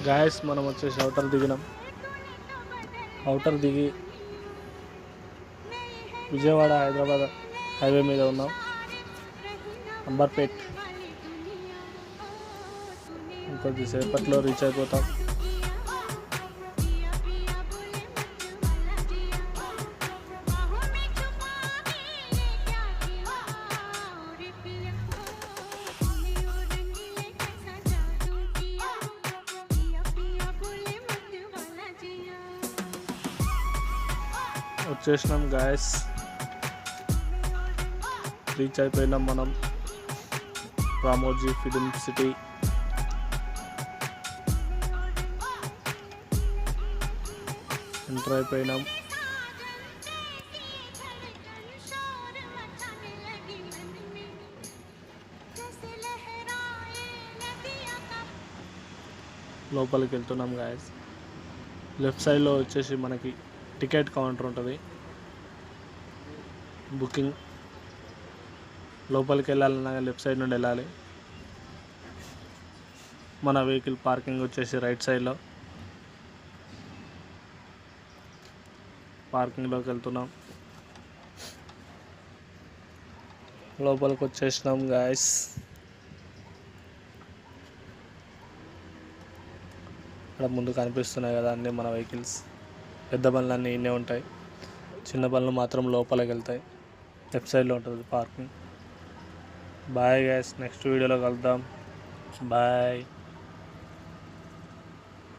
Guys మనం వచ్చేసి outer దిగినాం. Outer దిగి విజయవాడ హైదరాబాద్ హైవే మీద ఉన్నాం. అంబర్పేట్ ఇంకొద్దిసేపట్లో రీచ్ అయిపోతాం. వచ్చేసినాం గాయస్, రీచ్ అయిపోయినాం మనం రామోజీ ఫిలిం సిటీ. ఎంటర్ అయిపోయినాం. లోపలికి వెళ్తున్నాం గాయస్. లెఫ్ట్ సైడ్లో వచ్చేసి మనకి టికెట్ కౌంటర్ ఉంటుంది, బుకింగ్. లోపలికి వెళ్ళాలన్నా లెఫ్ట్ సైడ్ నుండి వెళ్ళాలి. మన వెహికల్ పార్కింగ్ వచ్చేసి రైట్ సైడ్లో. పార్కింగ్లోకి వెళ్తున్నాం. లోపలికి వచ్చేసినాం గాయస్. ఇక్కడ ముందు కనిపిస్తున్నాయి కదా అన్నీ మన వెహికల్స్. పెద్ద బండ్లు అన్నీ ఇన్నే ఉంటాయి, చిన్న బండ్లు మాత్రం లోపలికి వెళ్తాయి. లెఫ్ట్ సైడ్లో ఉంటుంది పార్కింగ్. బాయ్ గాయస్, నెక్స్ట్ వీడియోలో కలుద్దాం. బాయ్.